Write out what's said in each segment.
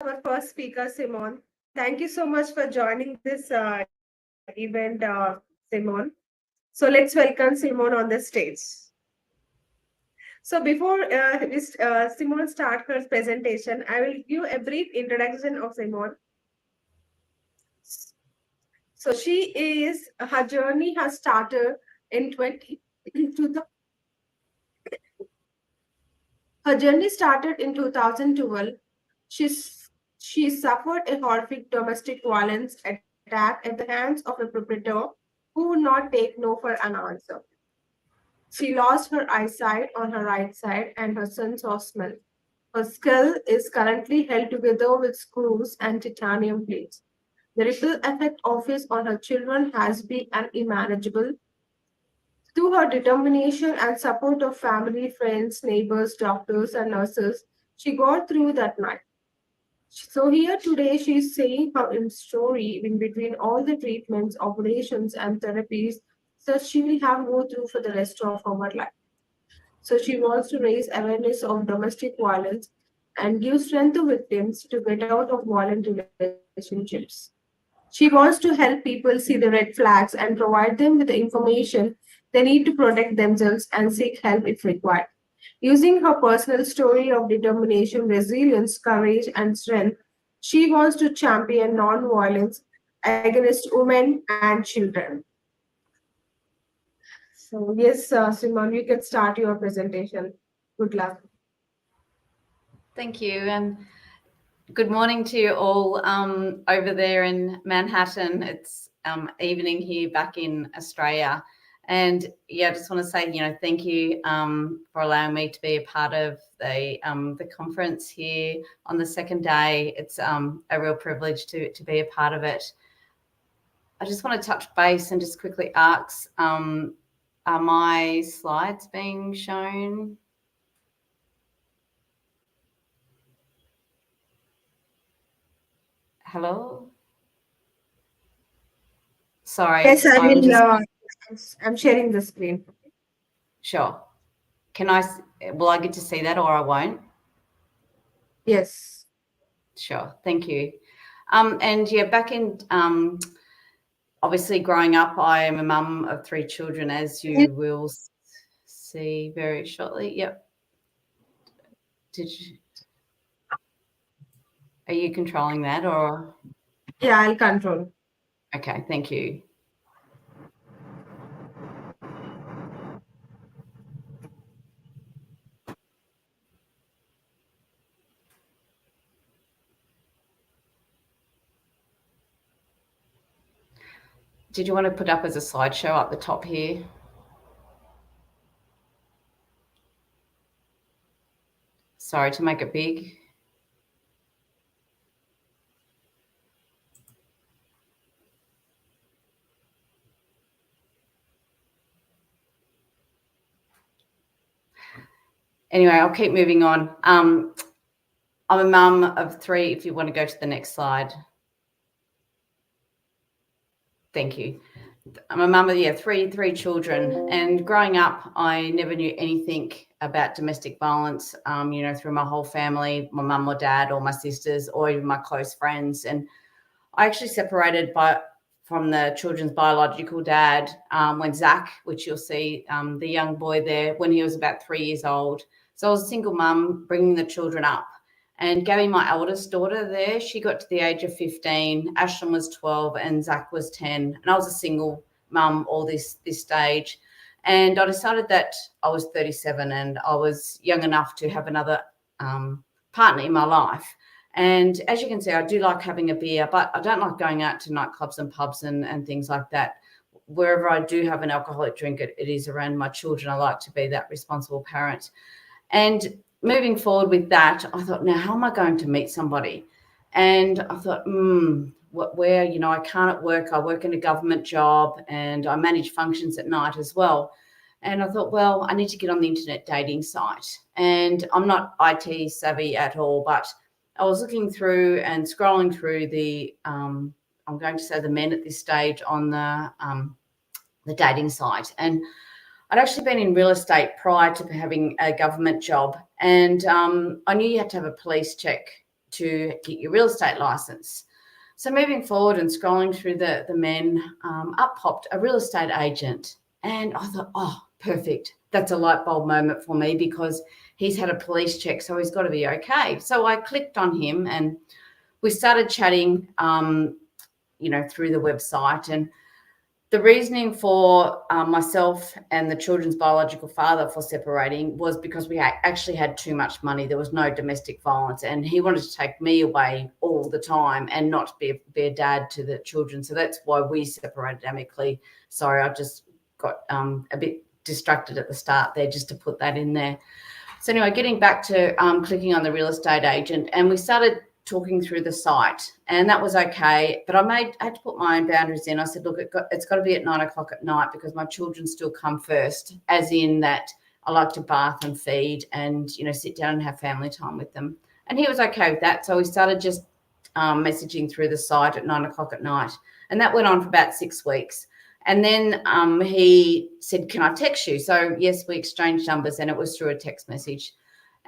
our first speaker, Simon. Thank you so much for joining this event, Simon. So let's welcome Simon on the stage. So before Simon start her presentation, I will give a brief introduction of Simon. So her journey has started in 20, her journey started in 2012. She's, she suffered a horrific domestic violence attack at the hands of a perpetrator who would not take no for an answer. She lost her eyesight on her right side and her sense of smell. Her skull is currently held together with screws and titanium plates. The ripple effect of this on her children has been unimaginable. Through her determination and support of family, friends, neighbors, doctors, and nurses, she got through that night. So here today she is saying her in story in between all the treatments, operations, and therapies that she will have go through for the rest of her life. So she wants to raise awareness of domestic violence and give strength to victims to get out of violent relationships. She wants to help people see the red flags and provide them with the information they need to protect themselves and seek help if required. Using her personal story of determination, resilience, courage, and strength, she wants to champion non-violence against women and children. So, yes, Simon, you can start your presentation. Good luck. Thank you, and good morning to you all over there in Manhattan. It's evening here back in Australia. And yeah, I just want to say, thank you for allowing me to be a part of the conference here on the second day. It's a real privilege to be a part of it. I just want to touch base and just quickly ask, are my slides being shown? Hello? Sorry. Yes, I will. I'm sharing the screen. Sure. Will I get to see that or I won't? Yes. Sure. Thank you. And yeah, back in obviously growing up, I am a mum of 3 children, as you will see very shortly. Yep. Are you controlling that or? Yeah, I'll control. Okay, thank you. Did you want to put up as a slideshow up the top here? Sorry, to make it big. Anyway, I'll keep moving on. I'm a mum of 3. If you want to go to the next slide. Thank you. I'm a mum of three children, and growing up, I never knew anything about domestic violence. Through my whole family, my mum or dad, or my sisters, or even my close friends. And I actually separated from the children's biological dad when Zach, which you'll see, the young boy there, when he was about 3 years old. So I was a single mum bringing the children up. And Gabby, my eldest daughter there, she got to the age of 15, Ashlyn was 12 and Zach was 10. And I was a single mum all this stage. And I decided that I was 37 and I was young enough to have another partner in my life. And as you can see, I do like having a beer, but I don't like going out to nightclubs and pubs and things like that. Wherever I do have an alcoholic drink, it is around my children. I like to be that responsible parent. And moving forward with that, I thought, now how am I going to meet somebody? And I thought, where, I can't at work. I work in a government job and I manage functions at night as well. And I thought, well, I need to get on the internet dating site. And I'm not IT savvy at all, but I was looking through and scrolling through I'm going to say the men at this stage on the dating site. And I'd actually been in real estate prior to having a government job. And I knew you had to have a police check to get your real estate license. So moving forward and scrolling through the men, up popped a real estate agent. And I thought, oh, perfect. That's a light bulb moment for me because he's had a police check, so he's got to be okay. So I clicked on him and we started chatting, through the website. And the reasoning for myself and the children's biological father for separating was because we actually had too much money. There was no domestic violence, and he wanted to take me away all the time and not be a dad to the children. So that's why we separated amicably. Sorry, I just got a bit distracted at the start there, just to put that in there. So anyway, getting back to clicking on the real estate agent, and we started talking through the site, and that was okay. But I had to put my own boundaries in. I said, look, it's got to be at 9 o'clock at night because my children still come first, as in that I like to bath and feed and, sit down and have family time with them. And he was okay with that. So we started just messaging through the site at 9 o'clock at night. And that went on for about 6 weeks. And then he said, can I text you? So yes, we exchanged numbers, and it was through a text message.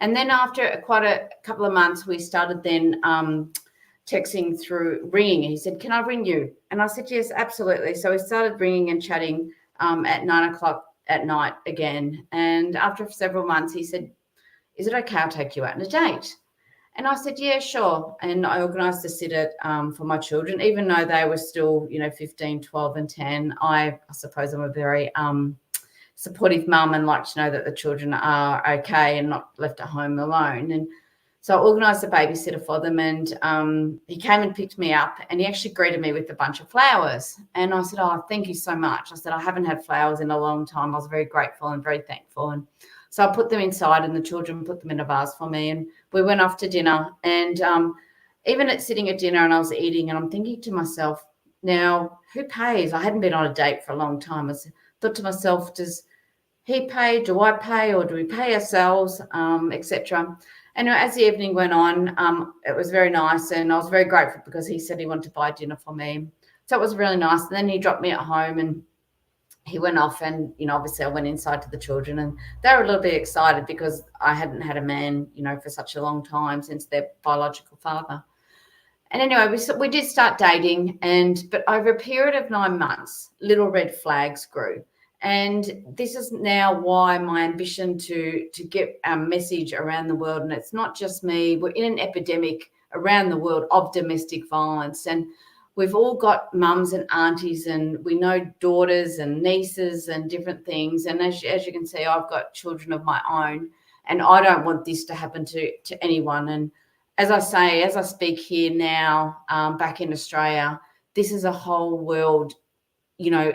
And then after quite a couple of months, we started then texting through ringing. He said, can I ring you? And I said, yes, absolutely. So we started ringing and chatting at 9 o'clock at night again. And after several months, he said, is it okay? I'll take you out on a date. And I said, yeah, sure. And I organised a sitter for my children, even though they were still, 15, 12 and 10. I suppose I'm a very supportive mum and like to know that the children are okay and not left at home alone. And so I organised a babysitter for them, and he came and picked me up, and he actually greeted me with a bunch of flowers. And I said, oh, thank you so much. I said, I haven't had flowers in a long time. I was very grateful and very thankful. And so I put them inside, and the children put them in a vase for me, and we went off to dinner. And even sitting at dinner, and I was eating, and I'm thinking to myself, now, who pays? I hadn't been on a date for a long time. I thought to myself, does he pay? Do I pay? Or do we pay ourselves, etc.? And as the evening went on, it was very nice, and I was very grateful because he said he wanted to buy dinner for me. So it was really nice. And then he dropped me at home, and he went off, and, obviously I went inside to the children, and they were a little bit excited because I hadn't had a man, for such a long time since their biological father. And anyway, we did start dating, but over a period of 9 months, little red flags grew. And this is now why my ambition to get our message around the world, and it's not just me, we're in an epidemic around the world of domestic violence, and we've all got mums and aunties, and we know daughters and nieces and different things. And as you can see, I've got children of my own, and I don't want this to happen to anyone. And as I speak here now, back in Australia, this is a whole world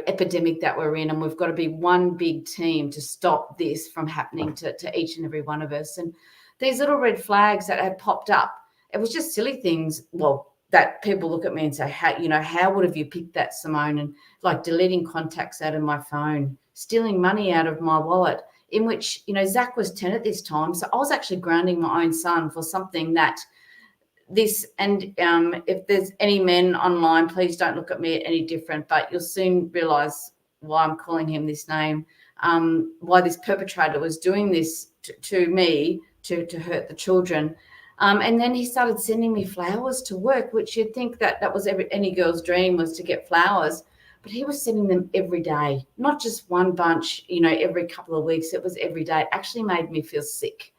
epidemic that we're in, and we've got to be one big team to stop this from happening to each and every one of us. And these little red flags that had popped up, it was just silly things. Well, that people look at me and say, how would have you picked that, Simone? And like deleting contacts out of my phone, stealing money out of my wallet, in which, Zach was 10 at this time. So I was actually grounding my own son for something that if there's any men online, please don't look at me any different, but you'll soon realize why I'm calling him this name, why this perpetrator was doing this to me to hurt the children. And then he started sending me flowers to work, which you'd think that was any girl's dream, was to get flowers. But he was sending them every day, not just one bunch, every couple of weeks. It was every day. It actually made me feel sick.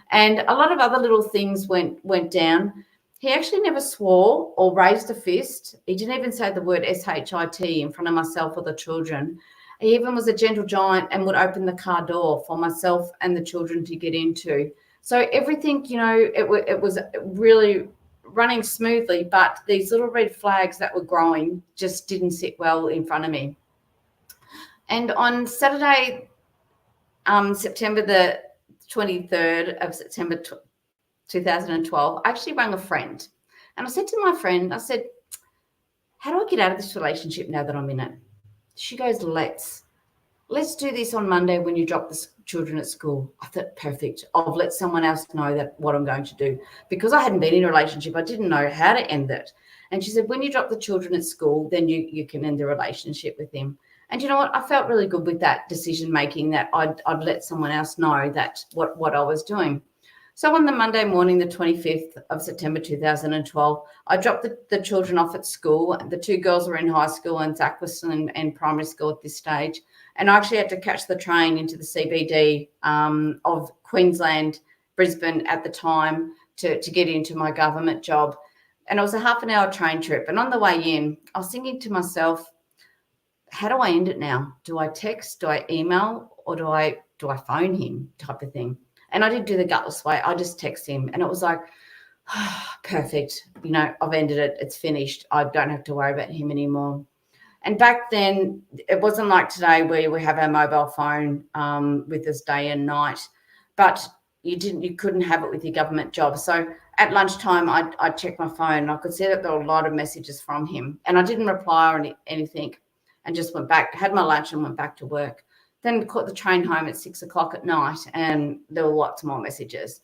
And a lot of other little things went down. He actually never swore or raised a fist. He didn't even say the word SHIT in front of myself or the children. He even was a gentle giant and would open the car door for myself and the children to get into. So everything, it was really running smoothly, but these little red flags that were growing just didn't sit well in front of me. And on Saturday, September the 23rd of September 2012, I actually rang a friend, and I said to my friend, I said, how do I get out of this relationship now that I'm in it? She goes, let's do this on Monday when you drop the children at school. I thought, perfect. I'll let someone else know that what I'm going to do, because I hadn't been in a relationship. I didn't know how to end it. And she said, when you drop the children at school, then you can end the relationship with him. And you know what? I felt really good with that decision making, that I'd let someone else know that what I was doing. So on the Monday morning, the 25th of September 2012, I dropped the children off at school. The two girls were in high school and Zach was still in primary school at this stage. And I actually had to catch the train into the CBD of Queensland, Brisbane at the time to get into my government job. And it was a half an hour train trip. And on the way in, I was thinking to myself, how do I end it now? Do I text, do I email, or do I phone him type of thing? And I didn't do the gutless way. I just text him and it was like, perfect. I've ended it. It's finished. I don't have to worry about him anymore. And back then, it wasn't like today where we have our mobile phone with us day and night, but you couldn't have it with your government job. So at lunchtime, I'd check my phone and I could see that there were a lot of messages from him. And I didn't reply or anything and just went back, had my lunch and went back to work. Then caught the train home at 6 o'clock at night and there were lots more messages.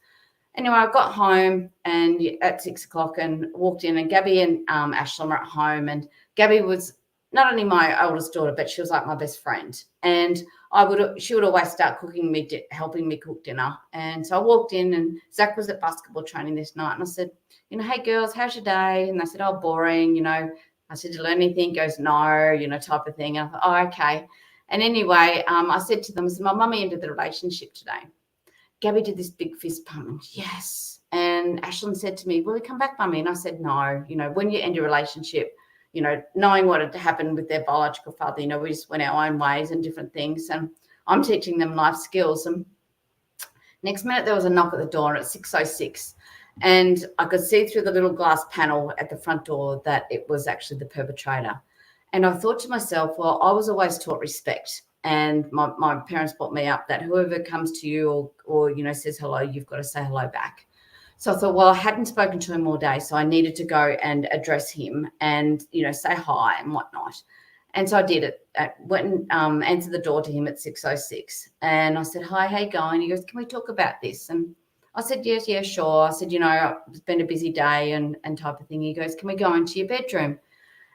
Anyway, I got home and at 6 o'clock and walked in and Gabby and Ashlyn were at home, and Gabby was not only my oldest daughter, but she was like my best friend. And she would always start cooking me, helping me cook dinner. And so I walked in and Zach was at basketball training this night. And I said, hey girls, how's your day? And they said, oh, boring. I said, did you learn anything? He goes, no, type of thing. And I thought, oh, okay. And anyway, I said to them, I said, my mummy ended the relationship today. Gabby did this big fist pump and yes. And Ashlyn said to me, will he come back, mummy? And I said, no, when you end a relationship, knowing what had happened with their biological father, we just went our own ways and different things. And I'm teaching them life skills. And next minute there was a knock at the door at 6:06. And I could see through the little glass panel at the front door that it was actually the perpetrator. And I thought to myself, well, I was always taught respect. And my parents brought me up that whoever comes to you or says hello, you've got to say hello back. So I thought, well, I hadn't spoken to him all day, so I needed to go and address him and, say hi and whatnot. And so I did it. I went and answered the door to him at 6:06. And I said, hi, how you going? He goes, can we talk about this? And I said, yes, yeah, sure. I said, it's been a busy day and type of thing. He goes, can we go into your bedroom?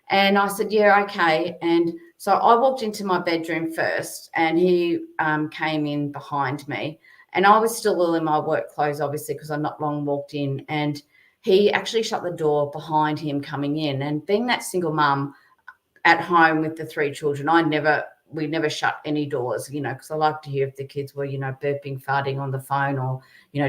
And I said, yeah, okay. And so I walked into my bedroom first and he came in behind me. And I was still all in my work clothes, obviously, because I not long walked in. And he actually shut the door behind him coming in. And being that single mum at home with the three children, we never shut any doors, because I like to hear if the kids were, burping, farting on the phone or,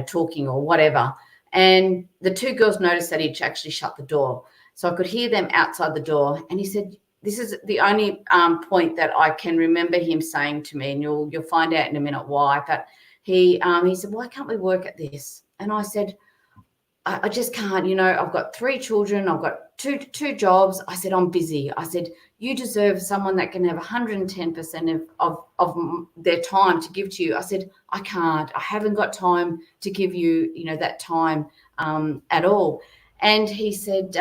talking or whatever. And the two girls noticed that he'd actually shut the door. So I could hear them outside the door. And he said, this is the only point that I can remember him saying to me, and you'll find out in a minute why. But he said, why can't we work at this? And I said, I just can't, I've got three children. I've got two jobs. I said, I'm busy. I said, you deserve someone that can have 110% of their time to give to you. I said, I can't. I haven't got time to give you, that time at all. And he said,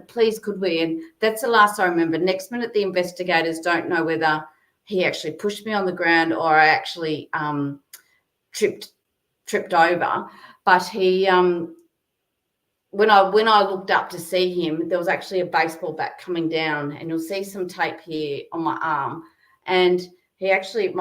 please could we? And that's the last I remember. Next minute, the investigators don't know whether he actually pushed me on the ground or I actually tripped over. But he, when I looked up to see him, there was actually a baseball bat coming down, and you'll see some tape here on my arm. And he actually,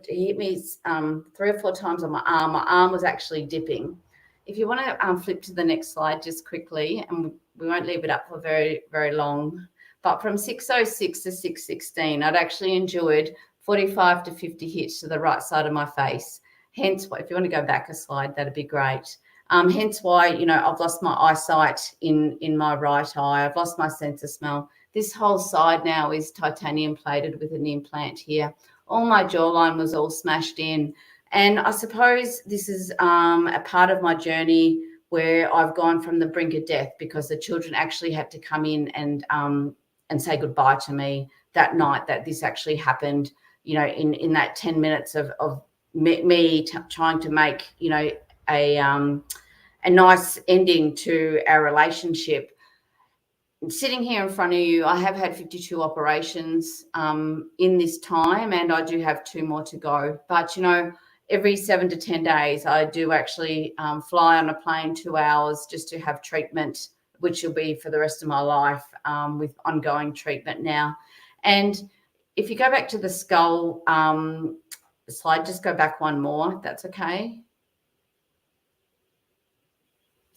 he hit me 3 or 4 times on my arm. My arm was actually dipping. If you want to flip to the next slide just quickly, and we won't leave it up for very, very long. But from 6:06 to 6:16, I'd actually endured 45 to 50 hits to the right side of my face. Hence, if you want to go back a slide, that'd be great. Hence why, I've lost my eyesight in my right eye. I've lost my sense of smell. This whole side now is titanium plated with an implant here. All my jawline was all smashed in. And I suppose this is a part of my journey where I've gone from the brink of death because the children actually had to come in and say goodbye to me that night that this actually happened, in that 10 minutes of me trying to make, a nice ending to our relationship. Sitting here in front of you, I have had 52 operations in this time, and I do have 2 more to go. But, every 7 to 10 days, I do actually fly on a plane 2 hours just to have treatment, which will be for the rest of my life with ongoing treatment now. And if you go back to the skull slide, just go back one more, if that's okay.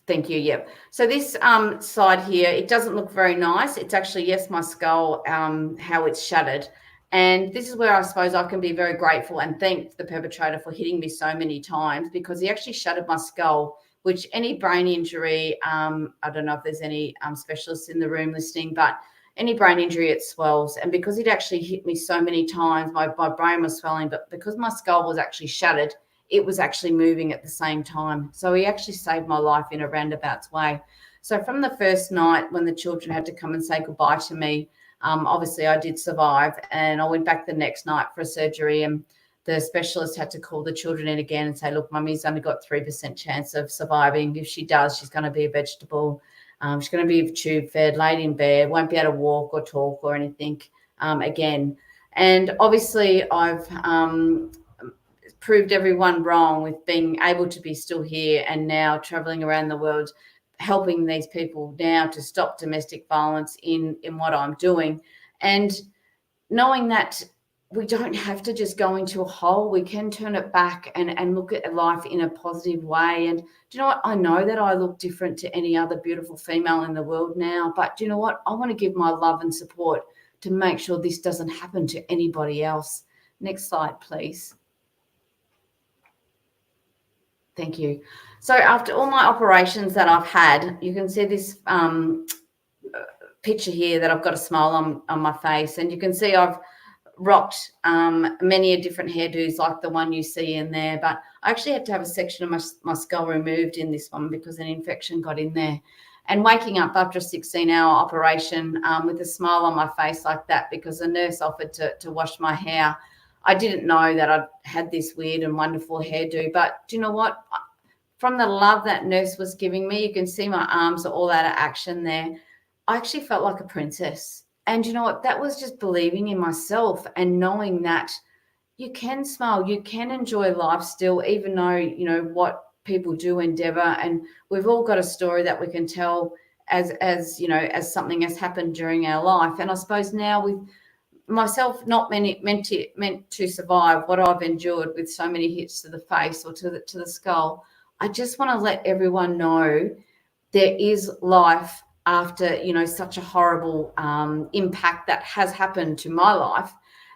Thank you. Yep. So this side here, it doesn't look very nice. It's actually, yes, my skull, how it's shattered. And this is where I suppose I can be very grateful and thank the perpetrator for hitting me so many times, because he actually shattered my skull, which any brain injury, I don't know if there's any specialists in the room listening, but any brain injury, it swells. And because he'd actually hit me so many times, my brain was swelling, but because my skull was actually shattered, it was actually moving at the same time. So he actually saved my life in a roundabout way. So from the first night when the children had to come and say goodbye to me, obviously I did survive, and I went back the next night for a surgery, and the specialist had to call the children in again and say, look, mummy's only got 3% chance of surviving. If she does, she's going to be a vegetable. She's going to be tube fed, laid in bed, won't be able to walk or talk or anything again. And obviously I've proved everyone wrong with being able to be still here and now traveling around the world, helping these people now to stop domestic violence in what I'm doing, and knowing that we don't have to just go into a hole. We can turn it back and look at life in a positive way. And do you know what? I know that I look different to any other beautiful female in the world now, but do you know what? I want to give my love and support to make sure this doesn't happen to anybody else. Next slide, please. Thank you. So after all my operations that I've had, you can see this picture here that I've got a smile on my face, and you can see I've rocked many different hairdos like the one you see in there, but I actually had to have a section of my skull removed in this one because an infection got in there. And waking up after a 16-hour operation with a smile on my face like that because the nurse offered to wash my hair, I didn't know that I'd had this weird and wonderful hairdo. But do you know what? From the love that nurse was giving me, you can see my arms are all out of action there. I actually felt like a princess. And you know what? That was just believing in myself and knowing that you can smile, you can enjoy life still, even though, you know, what people do endeavor. And we've all got a story that we can tell as you know, as something has happened during our life. And I suppose now with myself not meant to survive what I've endured with so many hits to the face or to the skull, I just want to let everyone know there is life after, you know, such a horrible impact that has happened to my life.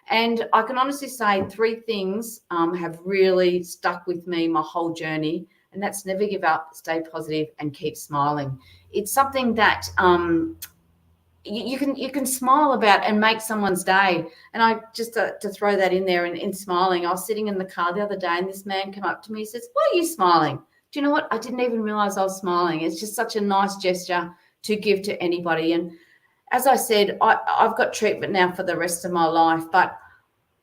And I can honestly say 3 things have really stuck with me my whole journey, and that's never give up, stay positive, and keep smiling. It's something that you can smile about and make someone's day. And I just to throw that in there and in smiling, I was sitting in the car the other day and this man came up to me and says, "Why are you smiling?" Do you know what? I didn't even realize I was smiling. It's just such a nice gesture to give to anybody. And as I said, I've got treatment now for the rest of my life, but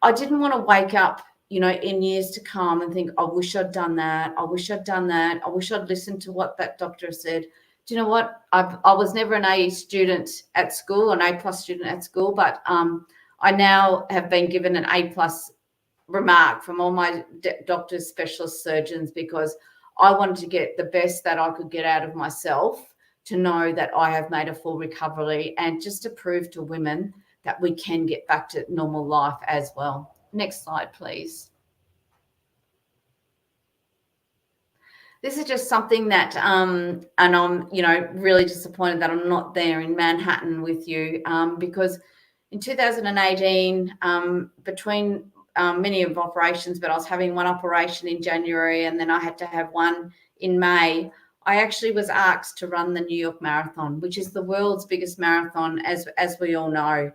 I didn't want to wake up, you know, in years to come and think, I wish I'd done that. I wish I'd done that. I wish I'd listened to what that doctor said. Do you know what? I was never an A student at school, an A+ student at school, but I now have been given an A+ remark from all my doctors, specialists, surgeons, because I wanted to get the best that I could get out of myself, to know that I have made a full recovery, and just to prove to women that we can get back to normal life as well. Next slide, please. This is just something that, and I'm, you know, really disappointed that I'm not there in Manhattan with you, because in 2018, between many of operations, but I was having one operation in January and then I had to have one in May. I actually was asked to run the New York Marathon, which is the world's biggest marathon, as we all know.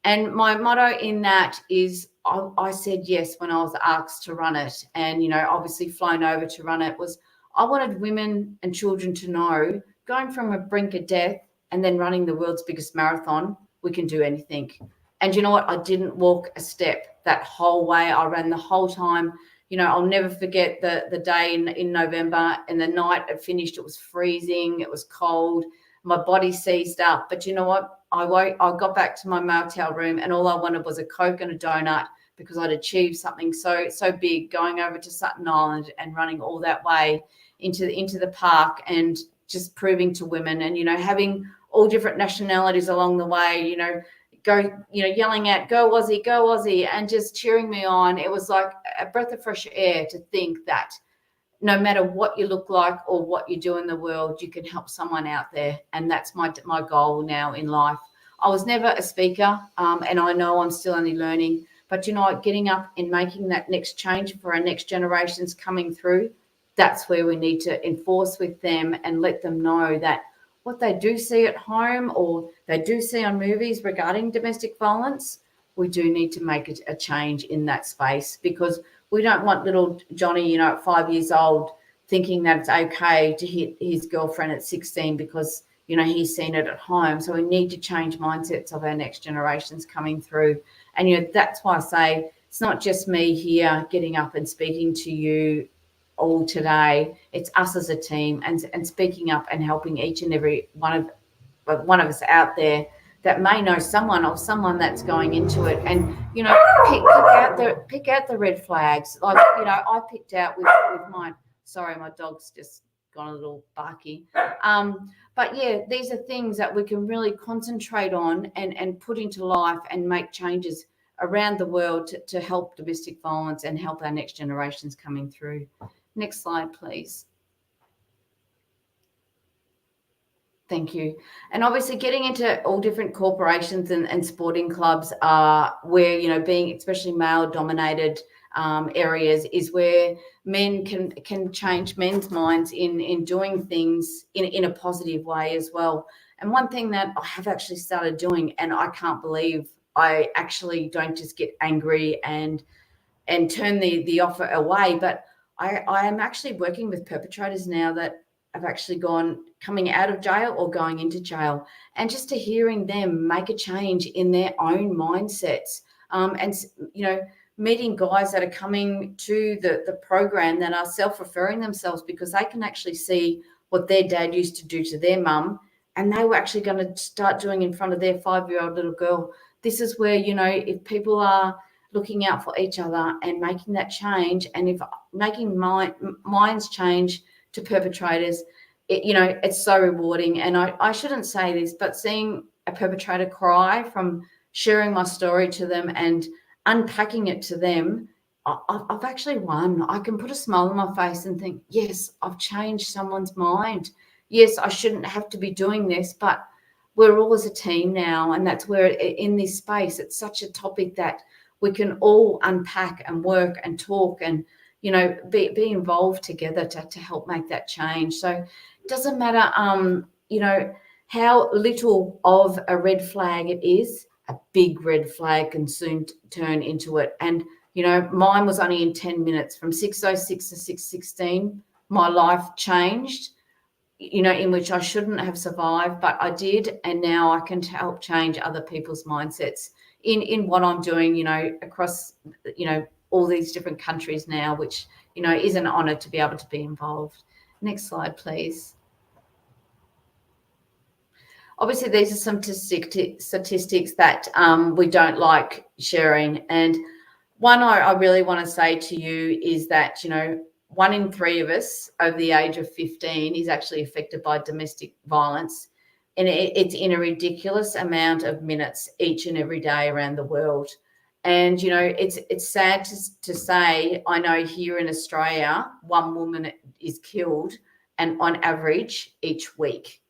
And my motto in that is I said yes when I was asked to run it, and, you know, obviously flown over to run it, was I wanted women and children to know, going from a brink of death and then running the world's biggest marathon, we can do anything. And you know what? I didn't walk a step that whole way. I ran the whole time. You know, I'll never forget the day in November, and the night it finished, it was freezing, it was cold, my body seized up. But you know what? I got back to my motel room and all I wanted was a Coke and a donut, because I'd achieved something so big, going over to Staten Island and running all that way into the park, and just proving to women, and, you know, having all different nationalities along the way, you know, yelling out, go Aussie, and just cheering me on. It was like a breath of fresh air to think that no matter what you look like or what you do in the world, you can help someone out there. And that's my goal now in life. I was never a speaker, and I know I'm still only learning, but, getting up and making that next change for our next generations coming through, that's where we need to enforce with them and let them know that what they do see at home or they do see on movies regarding domestic violence, we do need to make a change in that space, because we don't want little Johnny, at 5 years old, thinking that it's okay to hit his girlfriend at 16 because, he's seen it at home. So we need to change mindsets of our next generations coming through. And, that's why I say it's not just me here getting up and speaking to you all today. It's us as a team and speaking up and helping each and every one of us out there that may know someone or someone that's going into it, and pick out the red flags. Like, I picked out with mine. Sorry, my dog's just gone a little barky. But yeah, these are things that we can really concentrate on and put into life and make changes around the world to help domestic violence and help our next generations coming through. Next slide, please. Thank you. And obviously getting into all different corporations and sporting clubs are where, being especially male dominated areas is where men can change men's minds in doing things in a positive way as well. And one thing that I have actually started doing, and I can't believe I actually don't just get angry and turn the offer away, but I am actually working with perpetrators now that have actually coming out of jail or going into jail, and just to hearing them make a change in their own mindsets, and meeting guys that are coming to the program that are self-referring themselves because they can actually see what their dad used to do to their mum, and they were actually going to start doing in front of their 5-year-old little girl. This is where, if people are looking out for each other and making that change, and if making minds change to perpetrators, it's so rewarding. And I shouldn't say this, but seeing a perpetrator cry from sharing my story to them and unpacking it to them, I've actually won. I can put a smile on my face and think, yes, I've changed someone's mind. Yes, I shouldn't have to be doing this, but we're all as a team now. And that's where in this space, it's such a topic that we can all unpack and work and talk and, be involved together to help make that change. So it doesn't matter, how little of a red flag it is, a big red flag can soon turn into it. And, mine was only in 10 minutes from 6:06 to 6:16. My life changed, in which I shouldn't have survived, but I did. And now I can help change other people's mindsets in what I'm doing, across, all these different countries now, which, is an honor to be able to be involved. Next slide, please. Obviously, these are some statistics that we don't like sharing. And one I really want to say to you is that, 1 in 3 of us over the age of 15 is actually affected by domestic violence. And it's in a ridiculous amount of minutes each and every day around the world. And, it's sad to say, I know here in Australia, 1 woman is killed and on average each week.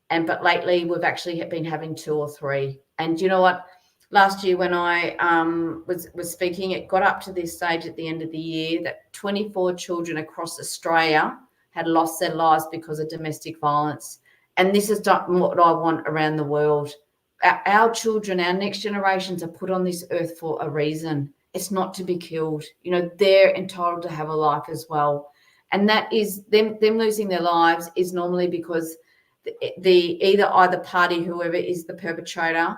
But lately we've actually been having 2 or 3. And you know what? Last year when I was speaking, it got up to this stage at the end of the year that 24 children across Australia had lost their lives because of domestic violence. And this is what I want around the world. Our children, our next generations are put on this earth for a reason. It's not to be killed. They're entitled to have a life as well. And that is them losing their lives is normally because either party, whoever is the perpetrator,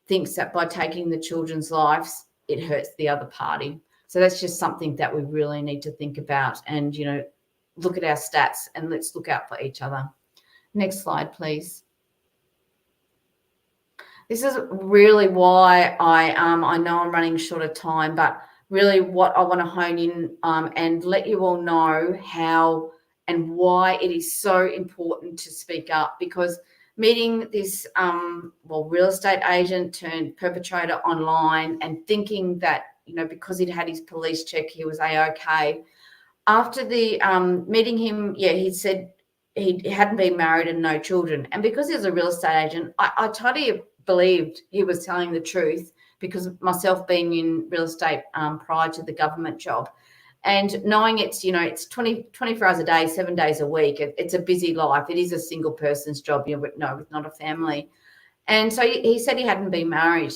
thinks that by taking the children's lives, it hurts the other party. So that's just something that we really need to think about and, look at our stats and let's look out for each other. Next slide, please. This is really why I know I'm running short of time, but really what I want to hone in and let you all know how and why it is so important to speak up, because meeting this real estate agent turned perpetrator online and thinking that, because he'd had his police check, he was A-OK. After the meeting him, yeah, he said he hadn't been married and no children. And because he was a real estate agent, I totally believed he was telling the truth, because myself being in real estate prior to the government job, and knowing it's, it's 24 hours a day, 7 days a week. It's a busy life. It is a single person's job, with not a family. And so he said he hadn't been married.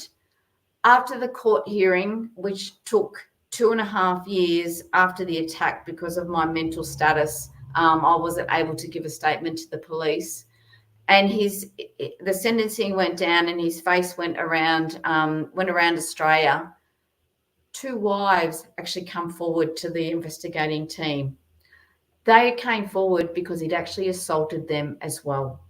After the court hearing, which took 2.5 years after the attack because of my mental status, I wasn't able to give a statement to the police. And the sentencing went down, and his face went around Australia. 2 wives actually come forward to the investigating team. They came forward because he'd actually assaulted them as well.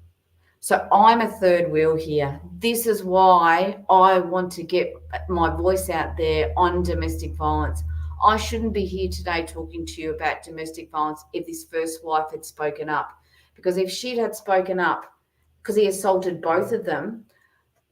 So I'm a third wheel here. This is why I want to get my voice out there on domestic violence. I shouldn't be here today talking to you about domestic violence if this first wife had spoken up. Because if she'd had spoken up, because he assaulted both of them,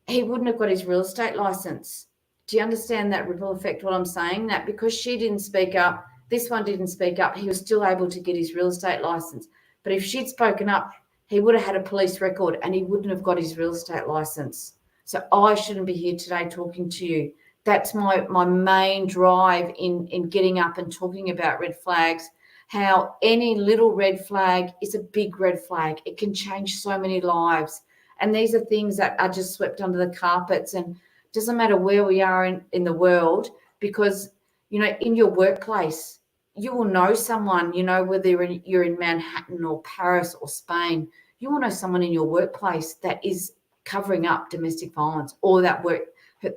he wouldn't have got his real estate license. Do you understand that ripple effect, what I'm saying? That because she didn't speak up, this one didn't speak up, he was still able to get his real estate license. But if she'd spoken up, he would have had a police record and he wouldn't have got his real estate license. So I shouldn't be here today talking to you. That's my main drive in getting up and talking about red flags, how any little red flag is a big red flag. It can change so many lives. And these are things that are just swept under the carpets, and it doesn't matter where we are in the world, because, in your workplace, you will know someone, whether you're in Manhattan or Paris or Spain, you will know someone in your workplace that is covering up domestic violence, or that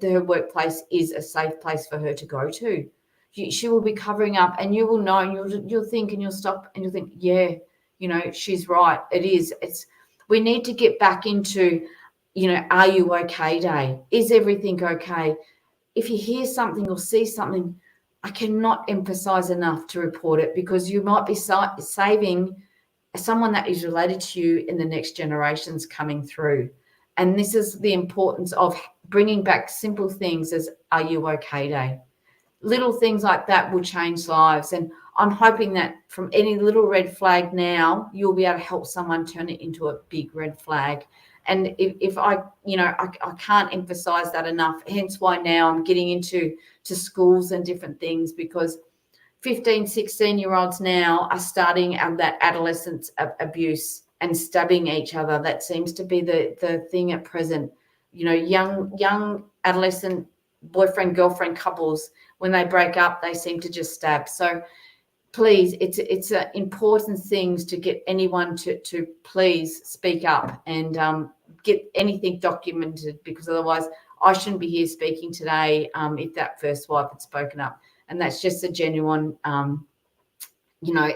her workplace is a safe place for her to go to. She will be covering up, and you will know, and you'll think, and you'll stop, and you'll think, yeah, she's right. It is. We need to get back into, are you okay day? Is everything okay? If you hear something or see something, I cannot emphasize enough to report it, because you might be saving someone that is related to you in the next generations coming through. And this is the importance of bringing back simple things as are you okay day. Little things like that will change lives. And I'm hoping that from any little red flag now, you'll be able to help someone turn it into a big red flag. And if I can't emphasize that enough, hence why now I'm getting into schools and different things, because 15, 16-year-olds now are starting that adolescence abuse and stabbing each other. That seems to be the thing at present. Young adolescent boyfriend, girlfriend couples, when they break up, they seem to just stab. So please, it's important things to get anyone to please speak up and get anything documented, because otherwise I shouldn't be here speaking today if that first wife had spoken up. And that's just a genuine,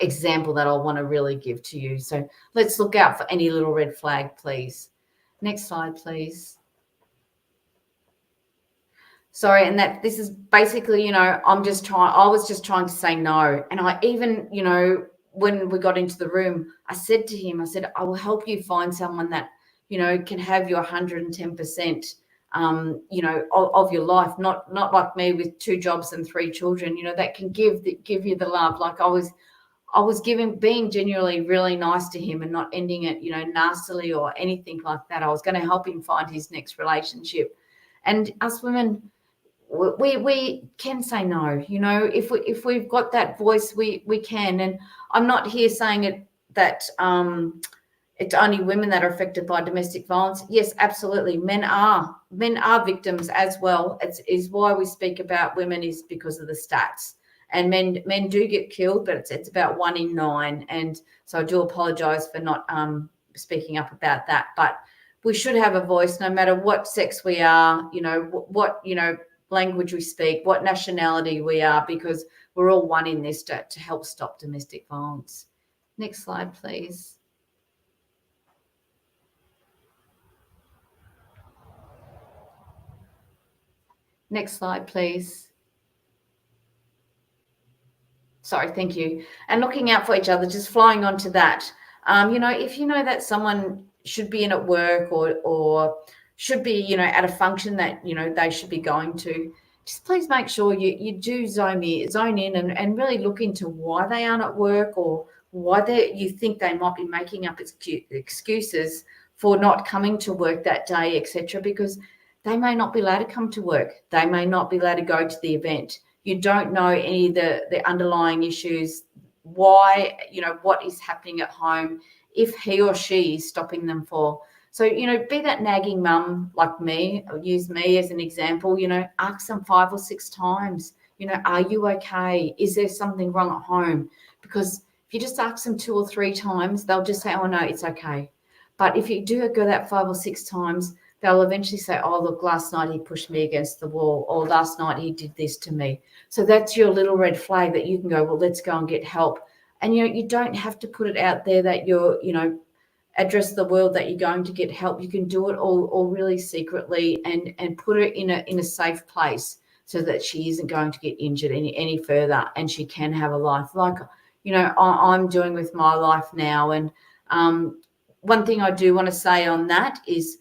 example that I want to really give to you. So let's look out for any little red flag, please. Next slide, please. Sorry, and that this is basically, I was just trying to say no. And I even, when we got into the room, I said to him, I will help you find someone that, can have your 110%, of your life, not like me with 2 jobs and 3 children, that can give you the love. Like I was being genuinely really nice to him and not ending it, nastily or anything like that. I was going to help him find his next relationship. And us women, we can say no, if we've got that voice, we can. And I'm not here saying it that it's only women that are affected by domestic violence. Yes, absolutely, men are victims as well. Is why we speak about women, is because of the stats. And men do get killed, but it's about 1 in 9. And so I do apologize for not speaking up about that. But we should have a voice, no matter what sex we are, what language we speak, what nationality we are, because we're all one in this to help stop domestic violence. Next slide, please. Next slide, please. Sorry, thank you. And looking out for each other, just flying onto that. If you know that someone should be in at work or should be, at a function that, they should be going to, just please make sure you do zone in and really look into why they aren't at work, or why you think they might be making up excuses for not coming to work that day, etc. Because they may not be allowed to come to work. They may not be allowed to go to the event. You don't know any of the underlying issues, why, what is happening at home, if he or she is stopping them for. So, be that nagging mum like me, or use me as an example, ask them 5 or 6 times, are you okay? Is there something wrong at home? Because if you just ask them 2 or 3 times, they'll just say, oh, no, it's okay. But if you do go that 5 or 6 times, they'll eventually say, oh, look, last night he pushed me against the wall, or last night he did this to me. So that's your little red flag that you can go, well, let's go and get help. And, you don't have to put it out there that you're, address the world that you're going to get help. You can do it all really secretly and put it in a safe place, so that she isn't going to get injured any further, and she can have a life like, I'm doing with my life now. And one thing I do want to say on that is,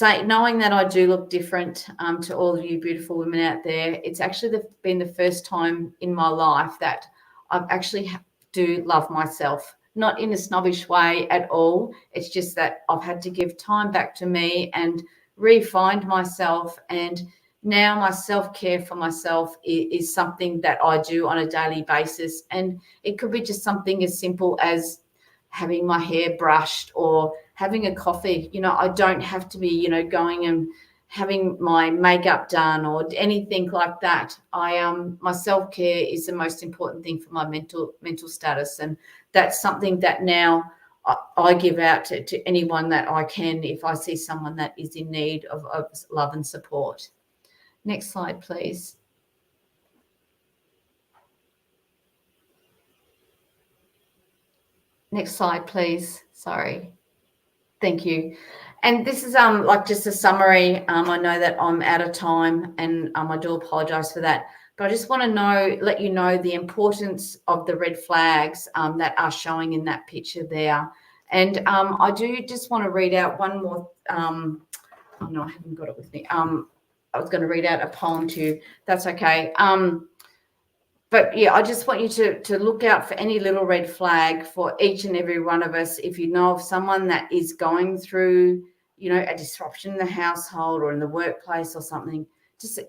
knowing that I do look different to all of you beautiful women out there, it's actually been the first time in my life that I've actually do love myself, not in a snobbish way at all. It's just that I've had to give time back to me and re-find myself. And now my self-care for myself is something that I do on a daily basis. And it could be just something as simple as having my hair brushed or having a coffee. I don't have to be, going and having my makeup done or anything like that. My self-care is the most important thing for my mental status. And that's something that now I give out to anyone that I can, if I see someone that is in need of love and support. Next slide, please. Next slide, please. Sorry. Thank you. And this is like just a summary. I know that I'm out of time, and I do apologize for that. But I just want to let you know the importance of the red flags that are showing in that picture there. And I do just want to read out one more. Oh no, I haven't got it with me. I was going to read out a poem to you. That's okay. But yeah, I just want you to look out for any little red flag for each and every one of us. If you know of someone that is going through, a disruption in the household or in the workplace or something, just,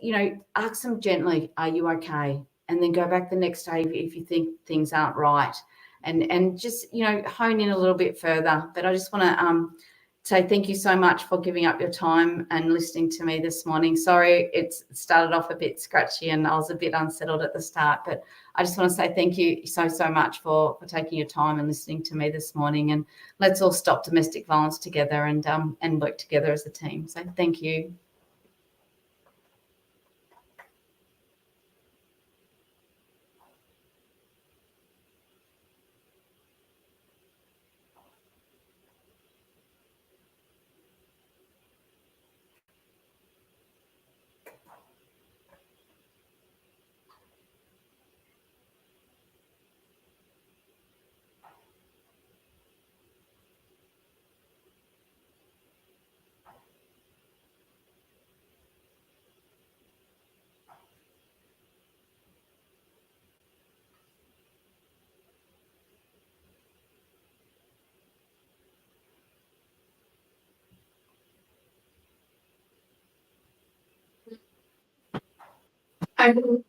ask them gently, are you okay? And then go back the next day if you think things aren't right, and just, hone in a little bit further. But I just want to say thank you so much for giving up your time and listening to me this morning. Sorry, it started off a bit scratchy and I was a bit unsettled at the start, but I just want to say thank you so much for taking your time and listening to me this morning. And let's all stop domestic violence together and work together as a team. So thank you. And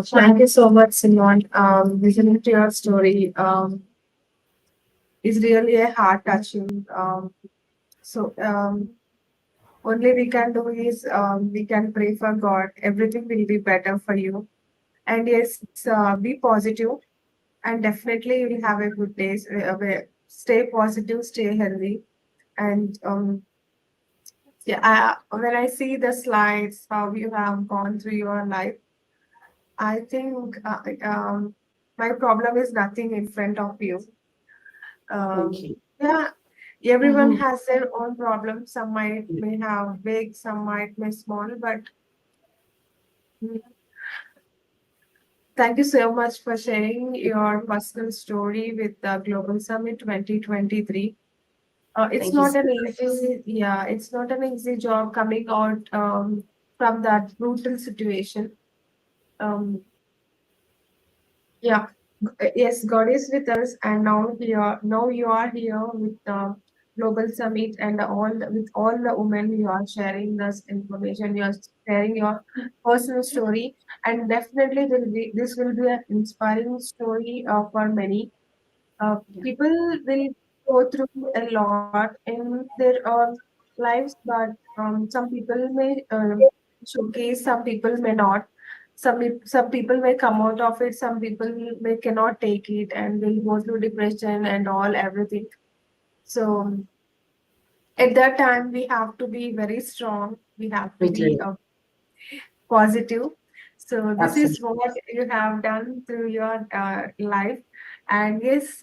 thank you so much, Simon. Listening to your story is really a heart touching. So only we can do is we can pray for God. Everything will be better for you. And yes, be positive, and definitely you'll have a good day. Stay positive, stay healthy, and yeah. When I see the slides, how you have gone through your life, I think my problem is nothing in front of you. Thank you. Yeah, everyone has their own problems. Some may have big, some might be small, but mm, thank you so much for sharing your personal story with the Global Summit 2023. It's Thank you not so an easy, yeah, it's not an easy job coming out from that brutal situation. Um, yeah, yes, God is with us, and now you are here with the Global Summit, and with all the women you are sharing this information, you are sharing your personal story, and definitely this will be an inspiring story for many. Yeah. People will go through a lot in their lives, but some people may showcase, some people may not. Some people may come out of it, some people may cannot take it and will go through depression and all everything. So at that time, we have to be very strong. We have to We be do. positive. So this is Absolutely. what you have done through your life, and yes,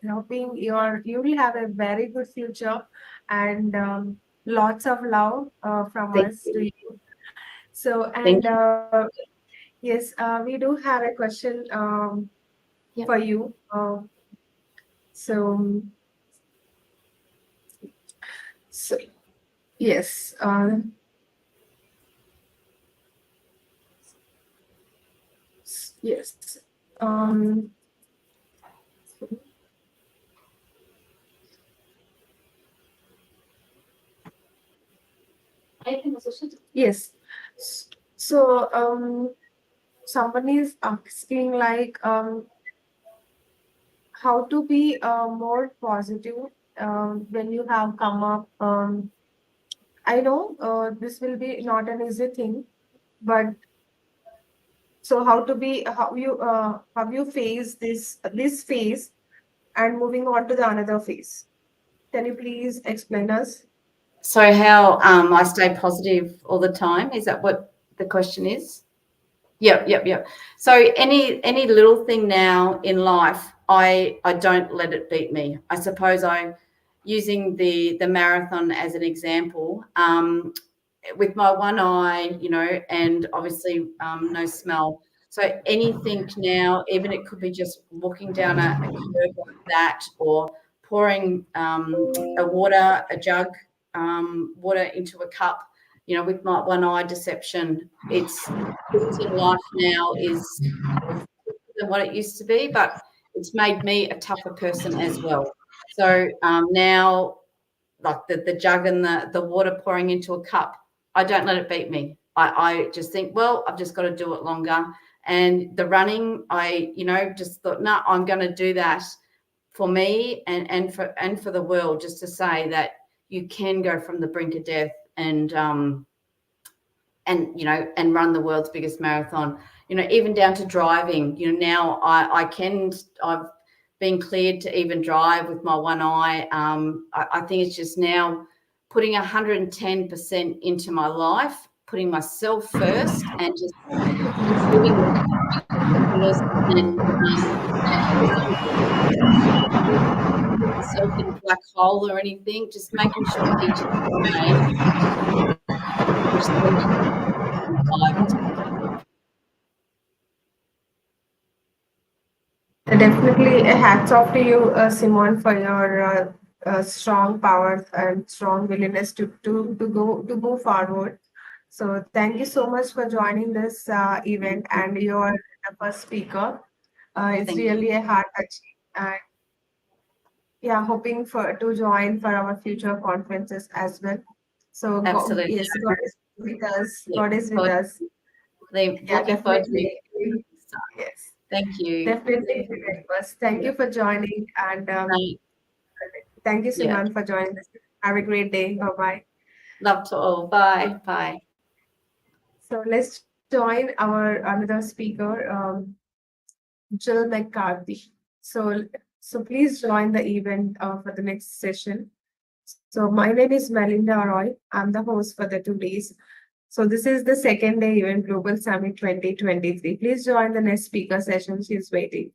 hoping you will have a very good future, and lots of love from Thank us to you. you. So and Thank you. yes, we do have a question Yeah. for you. So so yes, yes. Yes. S- So, someone is asking like how to be more positive when you have come up. I know this will be not an easy thing, but so how you face this phase and moving on to the another phase. Can you please explain us? So how I stay positive all the time? Is that what the question is? Yep, yep, yep. So any little thing now in life, I don't let it beat me. I suppose I'm using the marathon as an example. With my one eye, and obviously no smell. So anything now, even it could be just walking down a curb like that, or pouring a jug, water into a cup. With my one eye deception, things in life now is than what it used to be, but it's made me a tougher person as well. So now, like the jug and the water pouring into a cup, I don't let it beat me. I just think, well, I've just got to do it longer. And the running, I just thought, no, I'm going to do that for me and for the world, just to say that you can go from the brink of death and run the world's biggest marathon. Even down to driving. Now I've been cleared to even drive with my one eye. I think it's just now putting 110% into my life, putting myself first, and just living ridiculous, and put myself in a black hole or anything. Just making sure each day push them alive. Definitely a hats off to you, Simon, for your strong power and strong willingness to move forward. So thank you so much for joining this event, and you're the first speaker. It's Thank you. really a heart touching, and yeah, hoping for to join for our future conferences as well. So Absolutely. yes, God is with us. Yeah. God is with us. Yeah, Looking forward to definitely. next time. Yes, Thank you. definitely. It was. Thank you for joining, and Mate, thank you, yeah. Simran, for joining us. Have a great day. Bye bye. Love to all. Bye. Bye. So let's join our another speaker, Jill McCarthy. So, so please join the event for the next session. So my name is Melinda Roy. I'm the host for the 2 days. So this is the second day event, Global Summit 2023. Please join the next speaker session. She's waiting.